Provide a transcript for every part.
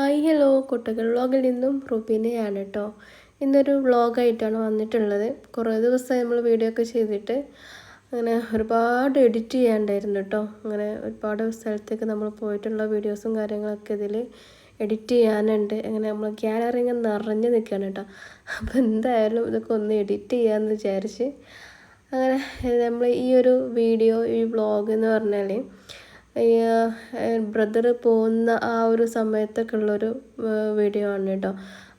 Hi hello കുട്ടികൾ വ്ളോഗിൽ നിന്നും റുബീനയാണ് കേട്ടോ. ഇന്നൊരു വ്ളോഗായിട്ടാണ് വന്നിട്ടുള്ളത്. കുറേ ദിവസമായി നമ്മൾ വീഡിയോ ഒക്കെ ചെയ്തിട്ട് അങ്ങനെ ഒരുപാട് എഡിറ്റ് ചെയ്യാണ്ടായിരുന്നു കേട്ടോ. അങ്ങനെ ഒരുപാട് സ്ഥലത്തേക്ക് നമ്മൾ പോയിട്ടുള്ള വീഡിയോസും കാര്യങ്ങളൊക്കെ ഇതിൽ എഡിറ്റ് ചെയ്യാനുണ്ട്. അങ്ങനെ നമ്മൾ ഗ്യാലറി ഇങ്ങനെ നിറഞ്ഞ് നിൽക്കുകയാണ് കേട്ടോ. അപ്പോൾ എന്തായാലും ഇതൊക്കെ ഒന്ന് എഡിറ്റ് ചെയ്യാമെന്ന് വിചാരിച്ച് അങ്ങനെ നമ്മൾ ഈ ഒരു വീഡിയോ ഈ വ്ളോഗ് എന്ന് പറഞ്ഞാൽ ബ്രദർ പോകുന്ന ആ ഒരു സമയത്തൊക്കെ ഉള്ളൊരു വീഡിയോ ആണ് കേട്ടോ.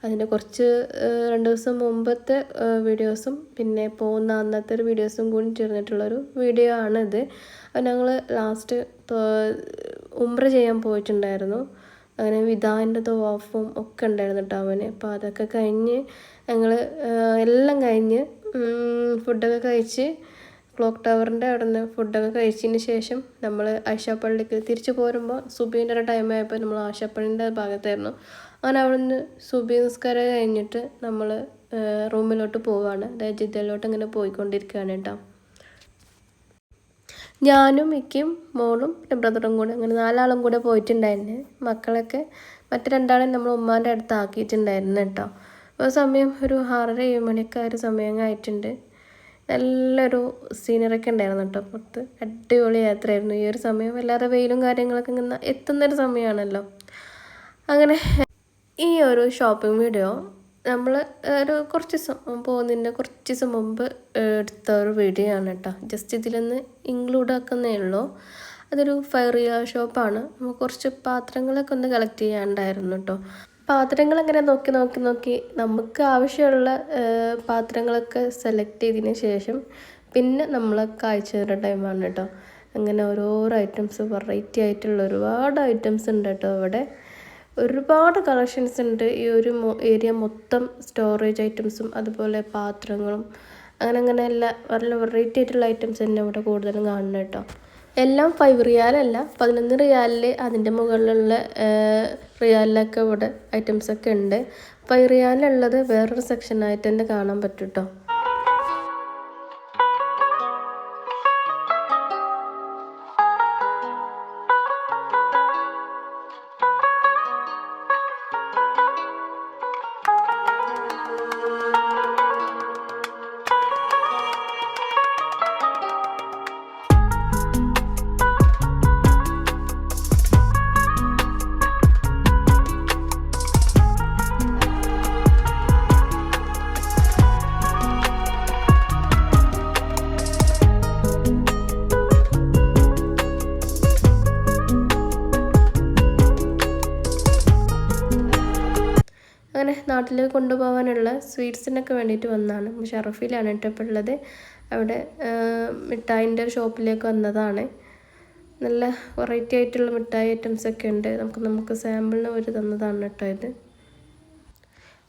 അതിൻ്റെ കുറച്ച് 2 ദിവസം മുമ്പത്തെ വീഡിയോസും പിന്നെ പോകുന്ന അന്നത്തെ ഒരു വീഡിയോസും കൂടി ചേർന്നിട്ടുള്ളൊരു വീഡിയോ ആണിത്. അത് ഞങ്ങൾ ലാസ്റ്റ് ഉംറ ചെയ്യാൻ പോയിട്ടുണ്ടായിരുന്നു. അങ്ങനെ വിദാൻ്റെ തവാഫും ഒക്കെ ഉണ്ടായിരുന്നു കേട്ടോ അവന്. അപ്പോൾ അതൊക്കെ കഴിഞ്ഞ് ഞങ്ങൾ എല്ലാം കഴിഞ്ഞ് ഫുഡൊക്കെ കഴിച്ച് ക്ലോക്ക് ടവറിൻ്റെ അവിടെ നിന്ന് ഫുഡൊക്കെ കഴിച്ചതിന് ശേഷം നമ്മൾ ആയിഷാപ്പള്ളിക്ക് തിരിച്ചു പോരുമ്പോൾ സുബീൻ്റെ ഒരു ടൈമായപ്പോൾ നമ്മൾ ആയിഷാപ്പള്ളിൻ്റെ ഭാഗത്തായിരുന്നു. അങ്ങനെ അവിടെ നിന്ന് സുബി നിസ്കാരം കഴിഞ്ഞിട്ട് നമ്മൾ റൂമിലോട്ട് പോവുകയാണ്. അതായത് ജിദ്ദയിലോട്ട് ഇങ്ങനെ പോയിക്കൊണ്ടിരിക്കുകയാണ് കേട്ടോ. ഞാനും മിക്കും മോളും ബ്രദറും കൂടെ അങ്ങനെ 4 ആളും കൂടെ പോയിട്ടുണ്ടായിരുന്നു. മക്കളൊക്കെ മറ്റു 2 ആളെ നമ്മൾ ഉമ്മാൻ്റെ അടുത്ത് ആക്കിയിട്ടുണ്ടായിരുന്നു കേട്ടോ. അപ്പോൾ സമയം ഒരു 6:30-7 മണിയൊക്കെ ഒരു സമയം ആയിട്ടുണ്ട്. നല്ലൊരു സീനറൊക്കെ ഉണ്ടായിരുന്നു കേട്ടോ പുറത്ത്. അടിപൊളി യാത്രയായിരുന്നു ഈ ഒരു സമയം. വല്ലാതെ വെയിലും കാര്യങ്ങളൊക്കെ ഇങ്ങനെ എത്തുന്നൊരു സമയമാണല്ലോ. അങ്ങനെ ഈ ഒരു ഷോപ്പിംഗ് വീഡിയോ നമ്മൾ ഒരു കുറച്ച് ദിവസം പോകുന്നതിൻ്റെ കുറച്ച് ദിവസം മുമ്പ് എടുത്ത ഒരു വീഡിയോ ആണ് കേട്ടോ. ജസ്റ്റ് ഇതിലൊന്ന് ഇൻക്ലൂഡ് ആക്കുന്നേ ഉള്ളൂ. അതൊരു ഫയറിയ ഷോപ്പാണ്. നമുക്ക് കുറച്ച് പാത്രങ്ങളൊക്കെ ഒന്ന് കളക്ട് ചെയ്യാനുണ്ടായിരുന്നു കേട്ടോ. പാത്രങ്ങൾ അങ്ങനെ നോക്കി നമുക്ക് ആവശ്യമുള്ള പാത്രങ്ങളൊക്കെ സെലക്ട് ചെയ്തതിന് ശേഷം പിന്നെ നമ്മളൊക്കെ അയച്ചു തരുന്ന ടൈമാണ് കേട്ടോ. അങ്ങനെ ഓരോരോ ഐറ്റംസ് വെറൈറ്റി ആയിട്ടുള്ള ഒരുപാട് ഐറ്റംസ് ഉണ്ട് കേട്ടോ. ഇവിടെ ഒരുപാട് കളക്ഷൻസ് ഉണ്ട്. ഈ ഒരു ഏരിയ മൊത്തം സ്റ്റോറേജ് ഐറ്റംസും അതുപോലെ പാത്രങ്ങളും അങ്ങനെ നല്ല വെറൈറ്റി ആയിട്ടുള്ള ഐറ്റംസ് തന്നെ ഇവിടെ കൂടുതലും കാണുന്നത് കേട്ടോ. എല്ലാം 5 റിയാലല്ല, 11 റിയാലിൽ അതിൻ്റെ മുകളിലുള്ള റിയാലിലൊക്കെ ഇവിടെ ഐറ്റംസൊക്കെ ഉണ്ട്. 5 റിയാലുള്ളത് വേറൊരു സെക്ഷനായിട്ട് തന്നെ കാണാൻ പറ്റും കേട്ടോ. അങ്ങനെ നാട്ടിലേക്ക് കൊണ്ടുപോകാനുള്ള സ്വീറ്റ്സിനൊക്കെ വേണ്ടിയിട്ട് വന്നതാണ്. ഷറഫിലാണ് കേട്ടോ ഇപ്പോൾ ഉള്ളത്. അവിടെ മിഠായിൻ്റെ ഒരു ഷോപ്പിലേക്ക് വന്നതാണ്. നല്ല വെറൈറ്റി ആയിട്ടുള്ള മിഠായി ഐറ്റംസൊക്കെ ഉണ്ട്. നമുക്ക് സാമ്പിളിന് ഒരു തന്നതാണ് കേട്ടോ ഇത്.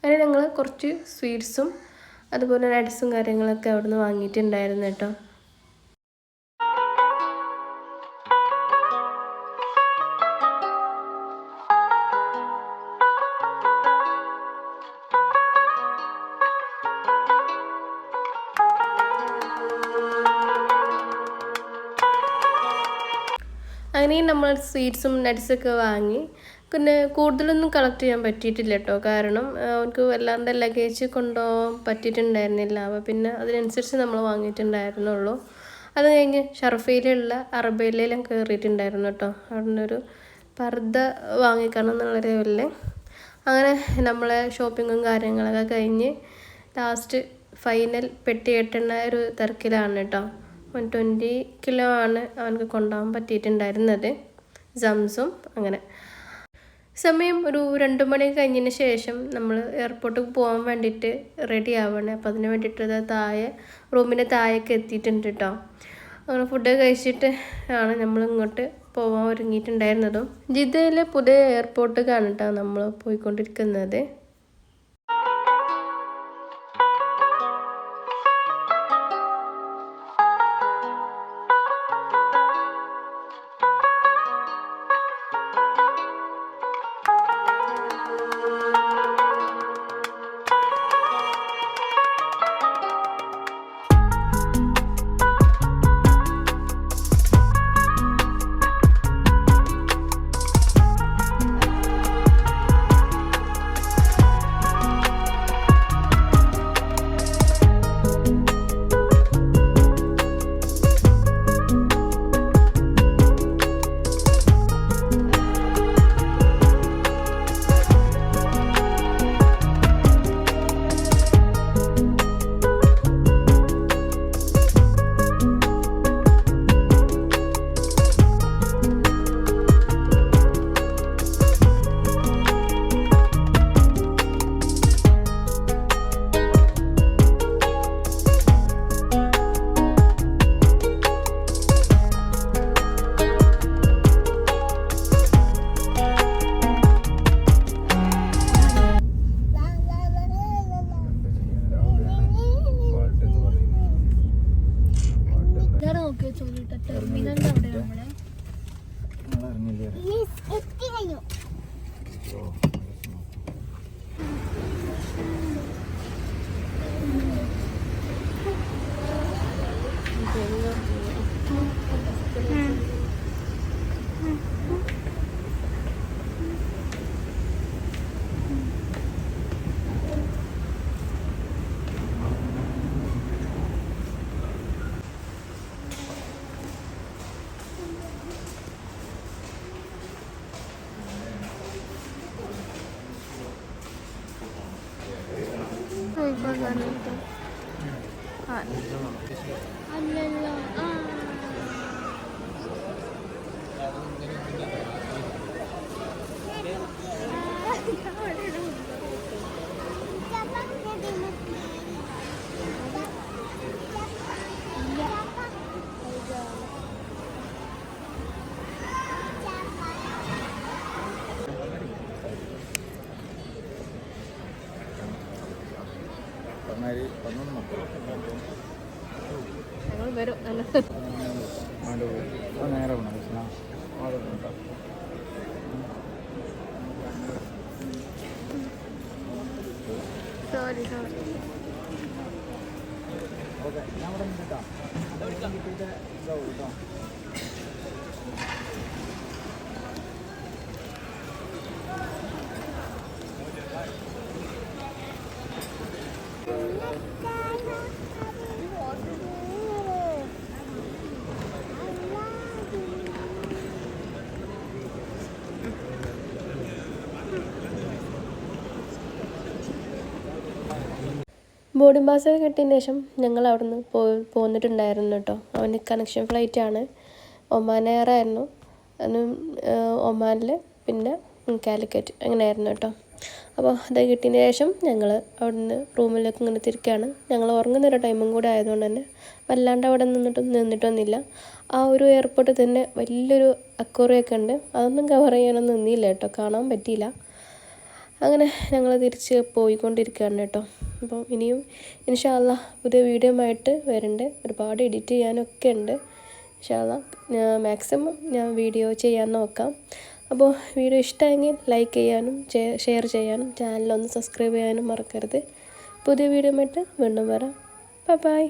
അങ്ങനെ ഞങ്ങൾ കുറച്ച് സ്വീറ്റ്സും അതുപോലെ നട്ട്സും കാര്യങ്ങളൊക്കെ അവിടെ നിന്ന് വാങ്ങിയിട്ടുണ്ടായിരുന്നു കേട്ടോ. അങ്ങനെയും നമ്മൾ സ്വീറ്റ്സും നട്ട്സൊക്കെ വാങ്ങി. പിന്നെ കൂടുതലൊന്നും കളക്ട് ചെയ്യാൻ പറ്റിയിട്ടില്ല കേട്ടോ. കാരണം അവർക്ക് വല്ലാണ്ട് ലഗേജ് കൊണ്ടുപോകാൻ പറ്റിയിട്ടുണ്ടായിരുന്നില്ല. അപ്പോൾ പിന്നെ അതിനനുസരിച്ച് നമ്മൾ വാങ്ങിയിട്ടുണ്ടായിരുന്നുള്ളൂ. അത് കഴിഞ്ഞ് ഷർഫയിലുള്ള അറബയിലെല്ലാം കയറിയിട്ടുണ്ടായിരുന്നു കേട്ടോ. അവിടെ നിന്നൊരു പർദ്ദ വാങ്ങിക്കണം എന്നുള്ള ലെവലിൽ അങ്ങനെ നമ്മളെ ഷോപ്പിങ്ങും കാര്യങ്ങളൊക്കെ കഴിഞ്ഞ് ലാസ്റ്റ് ഫൈനൽ പെട്ടി കെട്ടുന്ന ഒരു തിരക്കിലാണ് കേട്ടോ. 120 കിലോ ആണ് അവനക്ക് കൊണ്ടുപോകാൻ പറ്റിയിട്ടുണ്ടായിരുന്നത്, സംസും. അങ്ങനെ സമയം ഒരു 2 മണി കഴിഞ്ഞതിന് ശേഷം നമ്മൾ എയർപോർട്ടിൽ പോകാൻ വേണ്ടിയിട്ട് റെഡി ആവണേ. അപ്പോൾ അതിന് വേണ്ടിയിട്ട് റൂമിൻ്റെ താഴേക്ക് എത്തിയിട്ടുണ്ട് കേട്ടോ. അങ്ങനെ ഫുഡ് കഴിച്ചിട്ട് ആണ് നമ്മൾ ഇങ്ങോട്ട് പോകാൻ ഒരുങ്ങിയിട്ടുണ്ടായിരുന്നതും. ജിദ്ദയിലെ പുതിയ എയർപോർട്ടിലേക്കാണ് കേട്ടോ നമ്മൾ പോയിക്കൊണ്ടിരിക്കുന്നത്. അല്ലല്ലോ ഞങ്ങൾ വരും സോറി ബോർഡിംഗ് പാസ് കിട്ടിയതിന് ശേഷം ഞങ്ങൾ അവിടെ നിന്ന് പോന്നിട്ടുണ്ടായിരുന്നു കേട്ടോ. അവന് കണക്ഷൻ ഫ്ലൈറ്റാണ്, ഒമാൻ എയർ ആയിരുന്നു. ഒമാനിൽ പിന്നെ കാലിക്കറ്റ് അങ്ങനെയായിരുന്നു കേട്ടോ. അപ്പോൾ അത് കിട്ടിയതിന് ശേഷം ഞങ്ങൾ അവിടെ നിന്ന് റൂമിലേക്ക് ഇങ്ങനെ തിരിക്കുകയാണ്. ഞങ്ങൾ ഉറങ്ങുന്നൊരു ടൈമും കൂടെ ആയതുകൊണ്ട് തന്നെ വല്ലാണ്ട് അവിടെ നിന്നിട്ടൊന്നുമില്ല. ആ ഒരു എയർപോർട്ടിൽ തന്നെ വലിയൊരു അക്വേറിയമൊക്കെ ഉണ്ട്, അതൊന്നും കവർ ചെയ്യാനൊന്നും നിന്നില്ല കേട്ടോ, കാണാൻ പറ്റിയില്ല. അങ്ങനെ ഞങ്ങൾ തിരിച്ച് പോയിക്കൊണ്ടിരിക്കുകയാണ് കേട്ടോ. അപ്പോൾ ഇനിയും ഇൻഷാ അല്ലാ പുതിയ വീഡിയോ ആയിട്ട് വരുന്നുണ്ട്. ഒരുപാട് എഡിറ്റ് ചെയ്യാനൊക്കെ ഉണ്ട്. ഇൻഷാ അല്ലാ മാക്സിമം ഞാൻ വീഡിയോ ചെയ്യാൻ നോക്കാം. അപ്പോൾ വീഡിയോ ഇഷ്ടമെങ്കിൽ ലൈക്ക് ചെയ്യാനും ഷെയർ ചെയ്യാനും ചാനലൊന്ന് സബ്സ്ക്രൈബ് ചെയ്യാനും മറക്കരുത്. പുതിയ വീഡിയോ ആയിട്ട് വീണ്ടും വരാം. ബൈ.